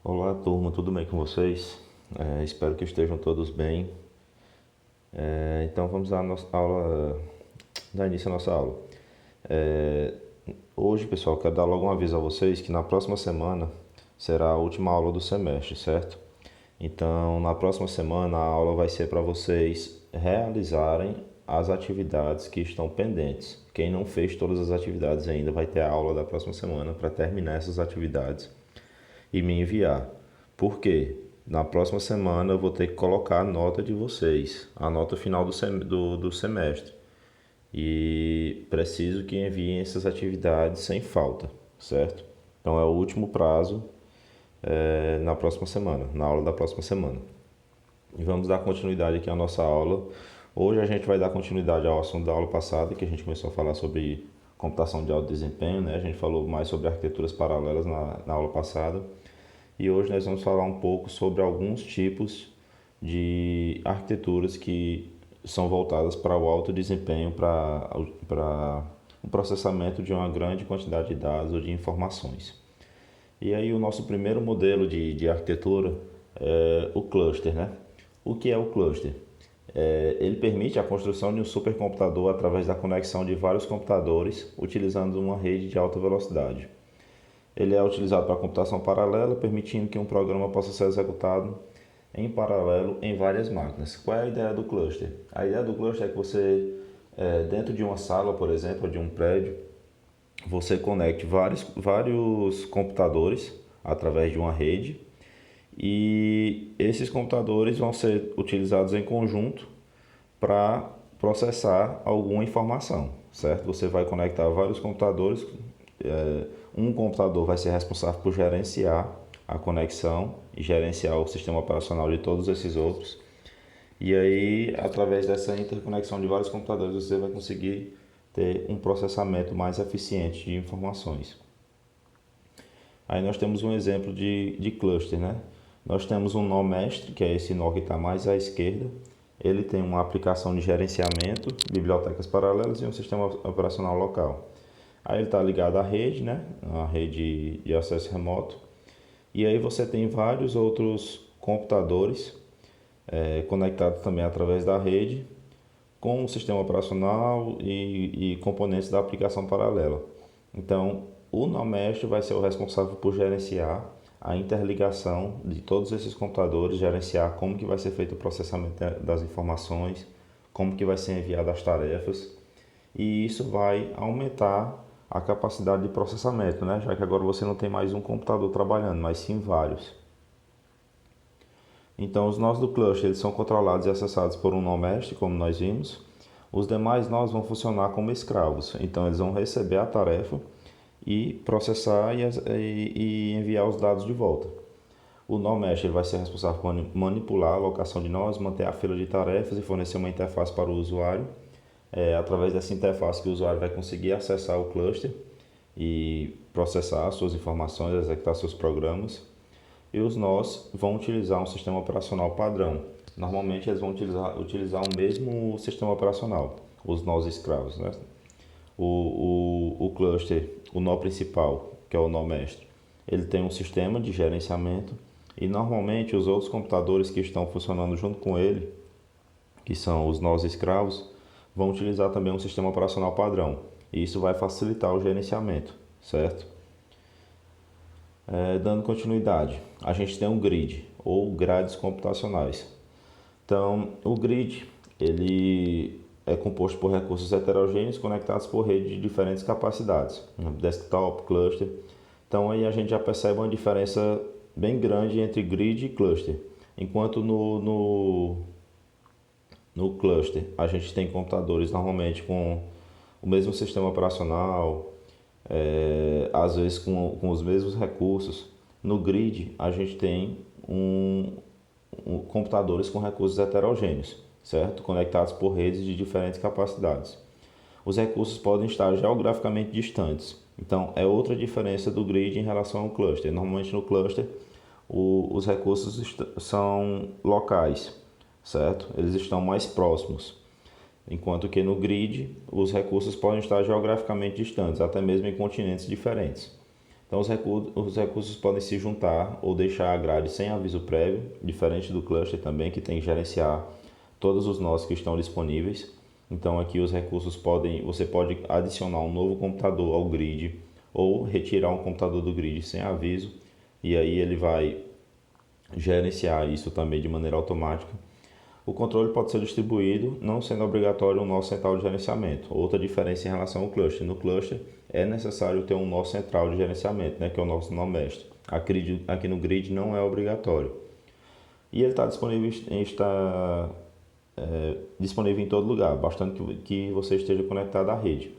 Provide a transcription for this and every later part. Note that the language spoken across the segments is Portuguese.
Olá, turma, tudo bem com vocês? Espero que estejam todos bem. Então vamos à nossa aula, dar início à nossa aula. É, Hoje, pessoal, quero dar logo um aviso a vocês que na próxima semana será a última aula do semestre, certo? Então, na próxima semana a aula vai ser para vocês realizarem as atividades que estão pendentes. Quem não fez todas as atividades ainda vai ter a aula da próxima semana para terminar essas atividades e me enviar. Por quê? Na próxima semana eu vou ter que colocar a nota de vocês, a nota final do semestre. E preciso que enviem essas atividades sem falta, certo? Então é o último prazo na próxima semana, na aula da próxima semana. E vamos dar continuidade aqui à nossa aula. Hoje a gente vai dar continuidade ao assunto da aula passada, que a gente começou a falar sobre computação de alto desempenho, né? A gente falou mais sobre arquiteturas paralelas na aula passada. E hoje nós vamos falar um pouco sobre alguns tipos de arquiteturas que são voltadas para o alto desempenho, para o processamento de uma grande quantidade de dados ou de informações. E aí o nosso primeiro modelo de arquitetura é o cluster, né? O que é o cluster? Ele permite a construção de um supercomputador através da conexão de vários computadores utilizando uma rede de alta velocidade. Ele é utilizado para computação paralela, permitindo que um programa possa ser executado em paralelo em várias máquinas. Qual é a ideia do cluster? A ideia do cluster é que você, dentro de uma sala, por exemplo, ou de um prédio, você conecte vários computadores através de uma rede e esses computadores vão ser utilizados em conjunto para processar alguma informação, certo? Você vai conectar vários computadores, um computador vai ser responsável por gerenciar a conexão e gerenciar o sistema operacional de todos esses outros. E aí, através dessa interconexão de vários computadores, você vai conseguir ter um processamento mais eficiente de informações. Aí nós temos um exemplo de cluster, né? Nós temos um nó mestre, que é esse nó que está mais à esquerda. Ele tem uma aplicação de gerenciamento, bibliotecas paralelas e um sistema operacional local. Aí ele está ligado à rede, né? A rede de acesso remoto. E aí você tem vários outros computadores conectados também através da rede com o sistema operacional e componentes da aplicação paralela. Então, o NoMestre vai ser o responsável por gerenciar a interligação de todos esses computadores, gerenciar como que vai ser feito o processamento das informações, como que vai ser enviado as tarefas, e isso vai aumentar a capacidade de processamento, né? Já que agora você não tem mais um computador trabalhando, mas sim vários. Então, os nós do cluster eles são controlados e acessados por um nó mestre, como nós vimos. Os demais nós vão funcionar como escravos. Então, eles vão receber a tarefa e processar e enviar os dados de volta. O nó mestre ele vai ser responsável por manipular a alocação de nós, manter a fila de tarefas e fornecer uma interface para o usuário. Através dessa interface que o usuário vai conseguir acessar o cluster e processar suas informações, executar seus programas. E os nós vão utilizar um sistema operacional padrão. Normalmente eles vão utilizar o mesmo sistema operacional, os nós escravos, né? O cluster, o nó principal, que é o nó mestre, ele tem um sistema de gerenciamento e normalmente os outros computadores que estão funcionando junto com ele, que são os nós escravos, vão utilizar também um sistema operacional padrão. E isso vai facilitar o gerenciamento, certo? Dando continuidade, a gente tem um grid ou grades computacionais. Então, o grid ele é composto por recursos heterogêneos conectados por redes de diferentes capacidades, desktop, cluster. Então, aí a gente já percebe uma diferença bem grande entre grid e cluster. Enquanto no cluster a gente tem computadores normalmente com o mesmo sistema operacional, às vezes com os mesmos recursos. No grid a gente tem computadores com recursos heterogêneos, certo? Conectados por redes de diferentes capacidades. Os recursos podem estar geograficamente distantes. Então, é outra diferença do grid em relação ao cluster. Normalmente no cluster, os recursos são locais, certo? Eles estão mais próximos. Enquanto que no grid, os recursos podem estar geograficamente distantes, até mesmo em continentes diferentes. Então os recursos podem se juntar ou deixar a grade sem aviso prévio, diferente do cluster também, que tem que gerenciar todos os nós que estão disponíveis. Então aqui os recursos você pode adicionar um novo computador ao grid ou retirar um computador do grid sem aviso, e aí ele vai gerenciar isso também de maneira automática. O controle pode ser distribuído, não sendo obrigatório um nó central de gerenciamento. Outra diferença em relação ao cluster: no cluster é necessário ter um nó central de gerenciamento, né, que é o nosso nó mestre. Aqui no grid não é obrigatório. E ele está disponível em todo lugar, bastante que você esteja conectado à rede.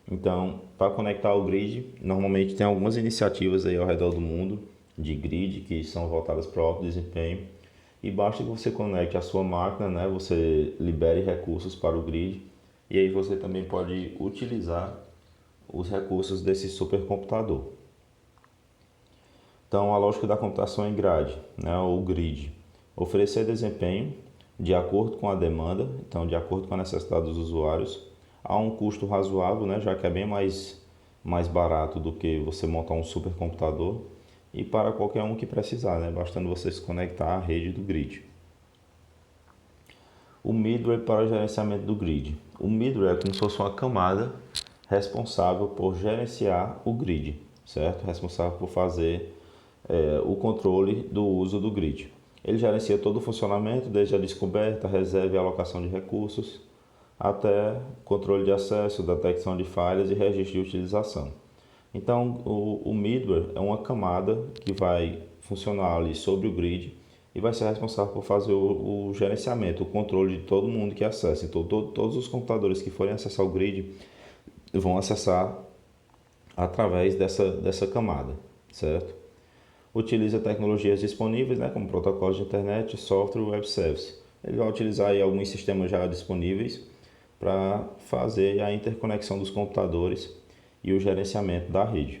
Então, para conectar ao grid, normalmente tem algumas iniciativas aí ao redor do mundo de grid que são voltadas para o alto desempenho, e basta que você conecte a sua máquina, né? Você libere recursos para o grid, e aí você também pode utilizar os recursos desse supercomputador. Então, a lógica da computação em grade, né? O grid: oferecer desempenho de acordo com a demanda, então de acordo com a necessidade dos usuários, a um custo razoável, né? Já que é bem mais barato do que você montar um supercomputador, e para qualquer um que precisar, né? Bastando você se conectar à rede do grid. O middleware para o gerenciamento do grid. O middleware é como se fosse uma camada responsável por gerenciar o grid, certo? Responsável por fazer o controle do uso do grid. Ele gerencia todo o funcionamento, desde a descoberta, reserva e alocação de recursos, até controle de acesso, detecção de falhas e registro de utilização. Então, o middleware é uma camada que vai funcionar ali sobre o grid e vai ser responsável por fazer o gerenciamento, o controle de todo mundo que acessa. Então, todos os computadores que forem acessar o grid vão acessar através dessa camada, certo? Utiliza tecnologias disponíveis, né, como protocolos de internet, software e web service. Ele vai utilizar aí alguns sistemas já disponíveis para fazer a interconexão dos computadores e o gerenciamento da rede.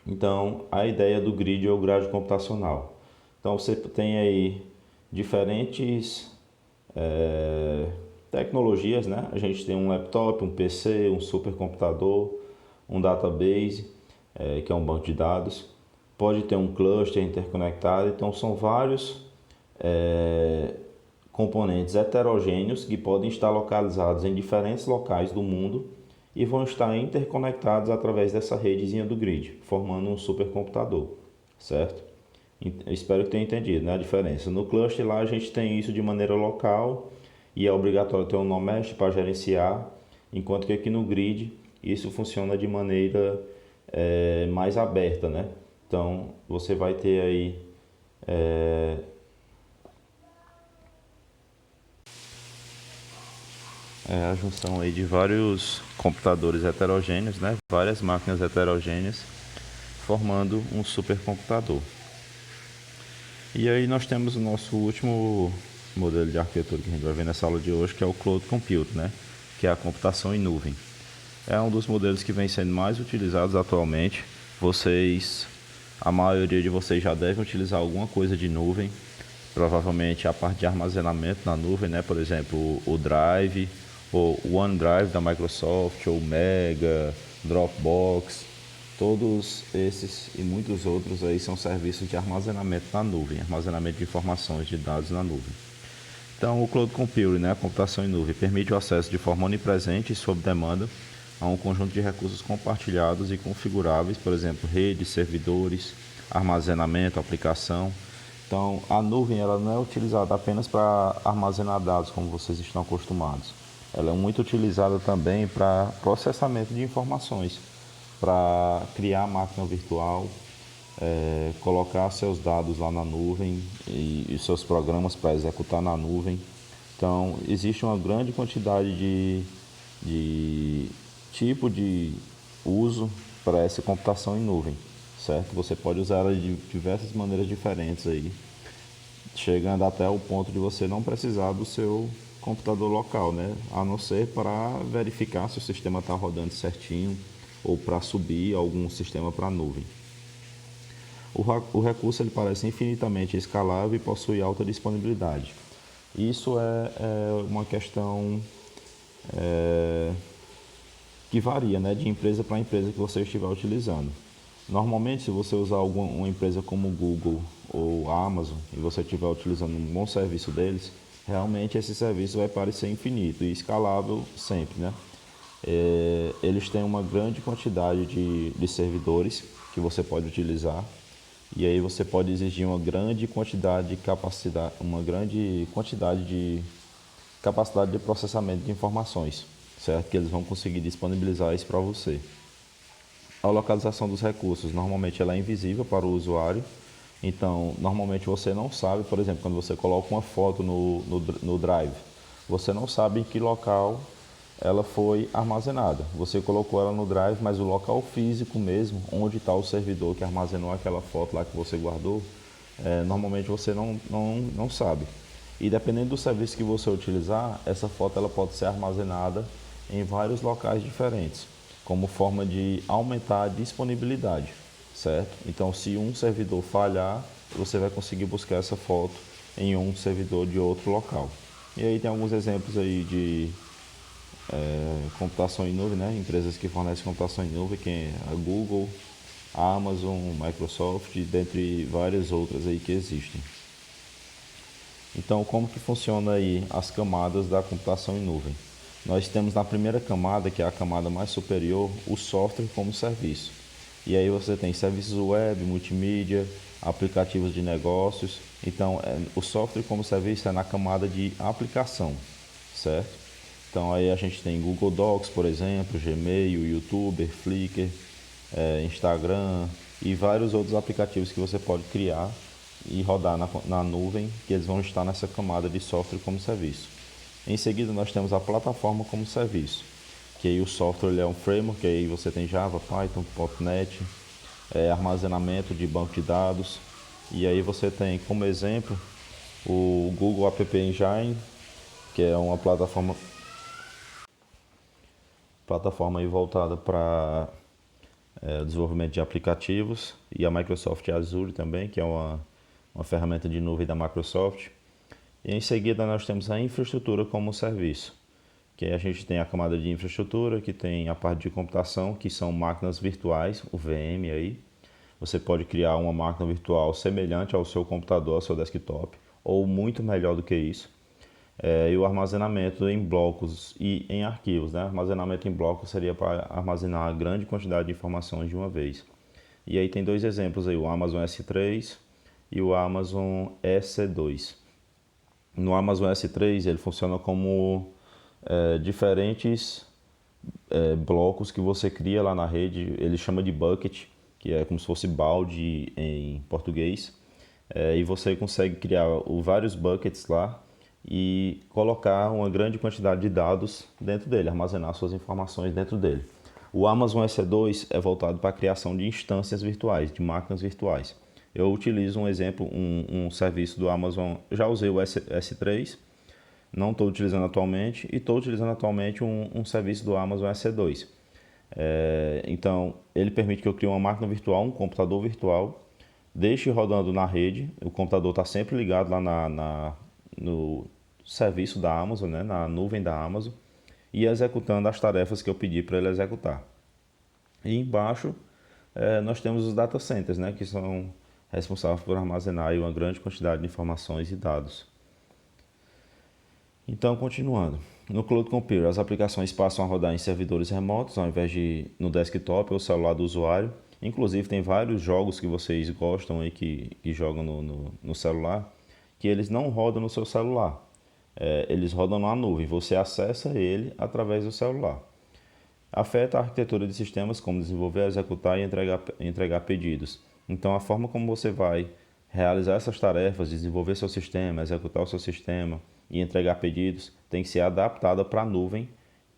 Então, a ideia do grid é o grade computacional. Então, você tem aí diferentes tecnologias, né? A gente tem um laptop, um PC, um supercomputador, um database, que é um banco de dados. Pode ter um cluster interconectado. Então, são vários componentes heterogêneos que podem estar localizados em diferentes locais do mundo e vão estar interconectados através dessa redezinha do grid, formando um supercomputador, certo? Espero que tenha entendido, né, a diferença. No cluster lá a gente tem isso de maneira local e é obrigatório ter um nó mestre para gerenciar, enquanto que aqui no grid isso funciona de maneira mais aberta, né? Então você vai ter aí a junção aí de vários computadores heterogêneos, né? Várias máquinas heterogêneas formando um supercomputador. E aí nós temos o nosso último modelo de arquitetura que a gente vai ver nessa aula de hoje, que é o Cloud Compute, né? Que é a computação em nuvem. É um dos modelos que vem sendo mais utilizados atualmente. A maioria de vocês já devem utilizar alguma coisa de nuvem, provavelmente a parte de armazenamento na nuvem, né? Por exemplo, o Drive, ou o OneDrive da Microsoft, ou Mega, Dropbox. Todos esses e muitos outros aí são serviços de armazenamento na nuvem, armazenamento de informações de dados na nuvem. Então, o Cloud Computing, né, a computação em nuvem, permite o acesso de forma onipresente e sob demanda a um conjunto de recursos compartilhados e configuráveis, por exemplo, redes, servidores, armazenamento, aplicação. Então, a nuvem ela não é utilizada apenas para armazenar dados, como vocês estão acostumados. Ela é muito utilizada também para processamento de informações, para criar máquina virtual, colocar seus dados lá na nuvem e seus programas para executar na nuvem. Então, existe uma grande quantidade de tipo de uso para essa computação em nuvem, certo? Você pode usar ela de diversas maneiras diferentes aí, chegando até o ponto de você não precisar do seu computador local, né? A não ser para verificar se o sistema está rodando certinho ou para subir algum sistema para a nuvem. O recurso ele parece infinitamente escalável e possui alta disponibilidade. Isso é uma questão que varia, né, de empresa para empresa que você estiver utilizando. Normalmente, se você usar uma empresa como o Google ou a Amazon e você estiver utilizando um bom serviço deles, realmente esse serviço vai parecer infinito e escalável sempre, né? Eles têm uma grande quantidade de servidores que você pode utilizar e aí você pode exigir uma grande quantidade de capacidade de processamento de informações, certo? Que eles vão conseguir disponibilizar isso para você. A localização dos recursos, normalmente ela é invisível para o usuário, então normalmente você não sabe, por exemplo, quando você coloca uma foto no Drive, você não sabe em que local ela foi armazenada. Você colocou ela no Drive, mas o local físico mesmo, onde está o servidor que armazenou aquela foto lá que você guardou, normalmente você não sabe. E dependendo do serviço que você utilizar, essa foto ela pode ser armazenada em vários locais diferentes, como forma de aumentar a disponibilidade, certo? Então, se um servidor falhar, você vai conseguir buscar essa foto em um servidor de outro local. E aí tem alguns exemplos aí de computação em nuvem, né? Empresas que fornecem computação em nuvem, que é a Google, a Amazon, Microsoft, dentre várias outras aí que existem. Então, como que funciona aí as camadas da computação em nuvem? Nós temos na primeira camada, que é a camada mais superior, o software como serviço. E aí você tem serviços web, multimídia, aplicativos de negócios. Então, o software como serviço é na camada de aplicação, certo? Então, aí a gente tem Google Docs, por exemplo, Gmail, YouTube, Flickr, Instagram e vários outros aplicativos que você pode criar e rodar na nuvem, que eles vão estar nessa camada de software como serviço. Em seguida, nós temos a plataforma como serviço, que aí o software ele é um framework, que aí você tem Java, Python, .NET, armazenamento de banco de dados, e aí você tem como exemplo o Google App Engine, que é uma plataforma aí voltada para desenvolvimento de aplicativos, e a Microsoft Azure também, que é uma ferramenta de nuvem da Microsoft. E em seguida nós temos a infraestrutura como serviço, que aí a gente tem a camada de infraestrutura, que tem a parte de computação, que são máquinas virtuais, o VM aí. Você pode criar uma máquina virtual semelhante ao seu computador, ao seu desktop, ou muito melhor do que isso. E o armazenamento em blocos e em arquivos, né? Armazenamento em blocos seria para armazenar a grande quantidade de informações de uma vez. E aí tem dois exemplos aí, o Amazon S3 e o Amazon EC2. No Amazon S3 ele funciona como diferentes blocos que você cria lá na rede, ele chama de bucket, que é como se fosse balde em português, e você consegue criar vários buckets lá e colocar uma grande quantidade de dados dentro dele, armazenar suas informações dentro dele. O Amazon EC2 é voltado para a criação de instâncias virtuais, de máquinas virtuais. Eu utilizo um exemplo, um serviço do Amazon, já usei o S3, não estou utilizando atualmente, e estou utilizando atualmente um serviço do Amazon EC2. Então, ele permite que eu crie uma máquina virtual, um computador virtual, deixe rodando na rede, o computador está sempre ligado lá no serviço da Amazon, né, na nuvem da Amazon, e executando as tarefas que eu pedi para ele executar. E embaixo nós temos os data centers, né, que são responsáveis por armazenar aí uma grande quantidade de informações e dados. Então, continuando. No Cloud Computer, as aplicações passam a rodar em servidores remotos, ao invés de no desktop ou celular do usuário. Inclusive, tem vários jogos que vocês gostam aí, que jogam no celular, que eles não rodam no seu celular. Eles rodam na nuvem, você acessa ele através do celular. Afeta a arquitetura de sistemas, como desenvolver, executar e entregar pedidos. Então, a forma como você vai realizar essas tarefas, desenvolver seu sistema, executar o seu sistema e entregar pedidos, tem que ser adaptada para a nuvem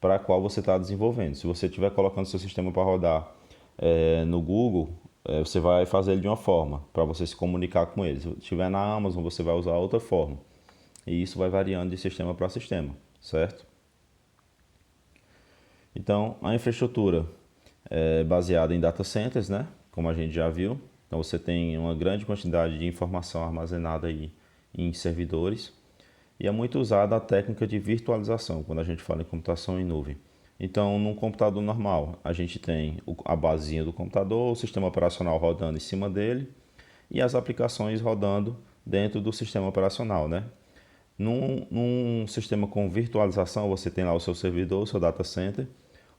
para a qual você está desenvolvendo. Se você estiver colocando seu sistema para rodar no Google, você vai fazer ele de uma forma, para você se comunicar com ele. Se estiver na Amazon, você vai usar outra forma. E isso vai variando de sistema para sistema, certo? Então, a infraestrutura é baseada em data centers, né? Como a gente já viu. Então, você tem uma grande quantidade de informação armazenada aí em servidores. E é muito usada a técnica de virtualização, quando a gente fala em computação em nuvem. Então, num computador normal, a gente tem a basinha do computador, o sistema operacional rodando em cima dele e as aplicações rodando dentro do sistema operacional, né? Num sistema com virtualização, você tem lá o seu servidor, o seu data center,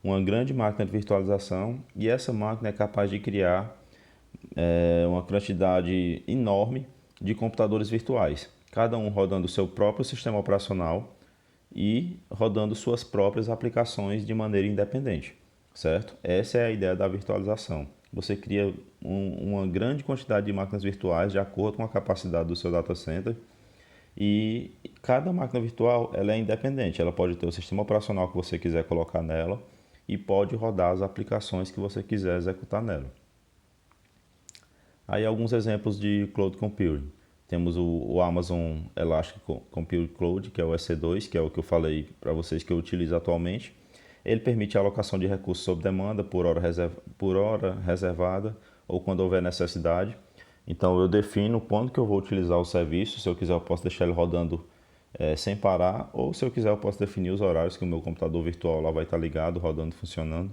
uma grande máquina de virtualização, e essa máquina é capaz de criar uma quantidade enorme de computadores virtuais, cada um rodando o seu próprio sistema operacional e rodando suas próprias aplicações de maneira independente, certo? Essa é a ideia da virtualização. Você cria uma grande quantidade de máquinas virtuais de acordo com a capacidade do seu data center, e cada máquina virtual ela é independente. Ela pode ter o sistema operacional que você quiser colocar nela e pode rodar as aplicações que você quiser executar nela. Aí alguns exemplos de Cloud Computing. Temos o Amazon Elastic Compute Cloud, que é o EC2, que é o que eu falei para vocês que eu utilizo atualmente. Ele permite a alocação de recursos sob demanda, por hora reservada ou quando houver necessidade. Então eu defino quando que eu vou utilizar o serviço. Se eu quiser, eu posso deixar ele rodando sem parar, ou se eu quiser, eu posso definir os horários que o meu computador virtual lá vai estar ligado, rodando, funcionando.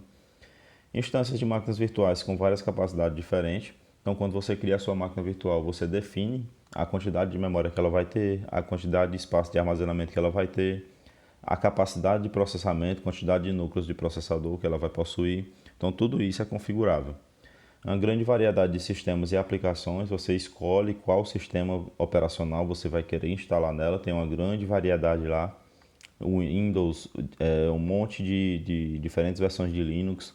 Instâncias de máquinas virtuais com várias capacidades diferentes. Então, quando você cria a sua máquina virtual, você define a quantidade de memória que ela vai ter, a quantidade de espaço de armazenamento que ela vai ter, a capacidade de processamento, quantidade de núcleos de processador que ela vai possuir. Então, tudo isso é configurável. Uma grande variedade de sistemas e aplicações, você escolhe qual sistema operacional você vai querer instalar nela, tem uma grande variedade lá. O Windows, um monte de diferentes versões de Linux,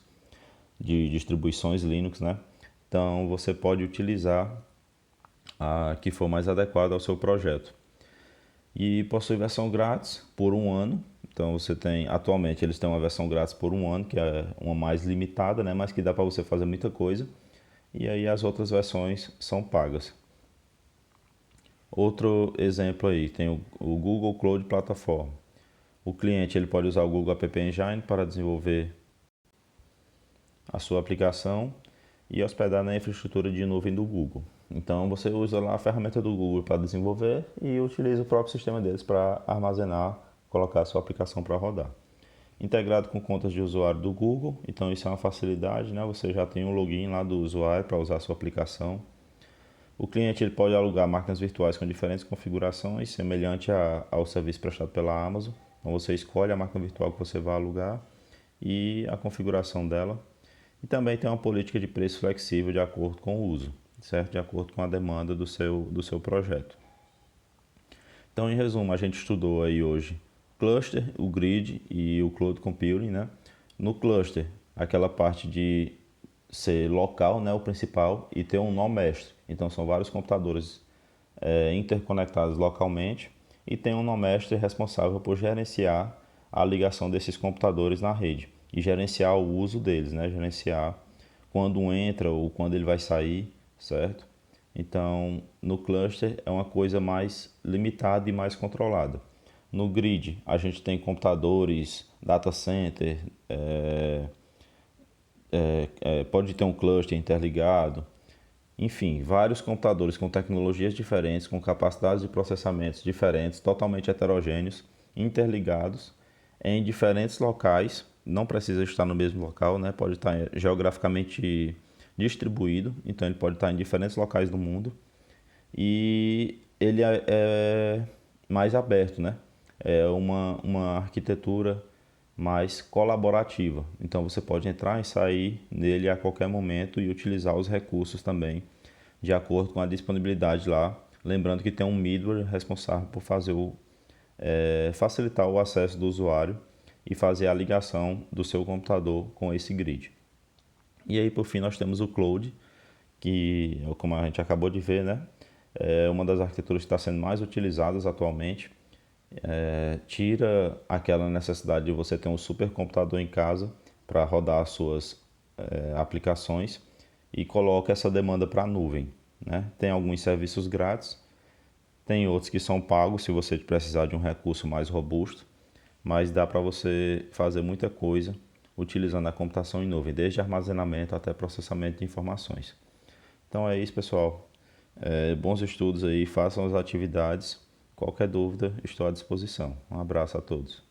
de distribuições Linux, né? Então você pode utilizar a que for mais adequada ao seu projeto. E possui versão grátis por um ano. Então você tem, atualmente eles têm uma versão grátis por um ano, que é uma mais limitada, né? Mas que dá para você fazer muita coisa. E aí as outras versões são pagas. Outro exemplo aí, tem o Google Cloud Platform. O cliente ele pode usar o Google App Engine para desenvolver a sua aplicação e hospedar na infraestrutura de nuvem do Google. Então você usa lá a ferramenta do Google para desenvolver e utiliza o próprio sistema deles para armazenar, colocar a sua aplicação para rodar. Integrado com contas de usuário do Google, então isso é uma facilidade, né? Você já tem um login lá do usuário para usar a sua aplicação. O cliente ele pode alugar máquinas virtuais com diferentes configurações, semelhante ao serviço prestado pela Amazon. Então você escolhe a máquina virtual que você vai alugar e a configuração dela. E também tem uma política de preço flexível de acordo com o uso, certo? De acordo com a demanda do seu projeto. Então, em resumo, a gente estudou aí hoje cluster, o grid e o cloud computing, né? No cluster, aquela parte de ser local, né, o principal, e ter um nó mestre. Então, são vários computadores interconectados localmente e tem um nó mestre responsável por gerenciar a ligação desses computadores na rede e gerenciar o uso deles, né? Gerenciar quando um entra ou quando ele vai sair, certo? Então, no cluster é uma coisa mais limitada e mais controlada. No grid, a gente tem computadores, data center, pode ter um cluster interligado, enfim, vários computadores com tecnologias diferentes, com capacidades de processamentos diferentes, totalmente heterogêneos, interligados em diferentes locais. Não precisa estar no mesmo local, né? Pode estar geograficamente distribuído, então ele pode estar em diferentes locais do mundo. E ele é mais aberto, né? É uma arquitetura mais colaborativa. Então você pode entrar e sair nele a qualquer momento e utilizar os recursos também de acordo com a disponibilidade lá. Lembrando que tem um middleware responsável por fazer facilitar o acesso do usuário e fazer a ligação do seu computador com esse grid. E aí, por fim, nós temos o Cloud, que, como a gente acabou de ver, né, é uma das arquiteturas que está sendo mais utilizadas atualmente. Tira aquela necessidade de você ter um supercomputador em casa para rodar as suas aplicações e coloca essa demanda para a nuvem, né? Tem alguns serviços grátis, tem outros que são pagos se você precisar de um recurso mais robusto, mas dá para você fazer muita coisa utilizando a computação em nuvem, desde armazenamento até processamento de informações. Então é isso, pessoal. Bons estudos aí, façam as atividades. Qualquer dúvida, estou à disposição. Um abraço a todos.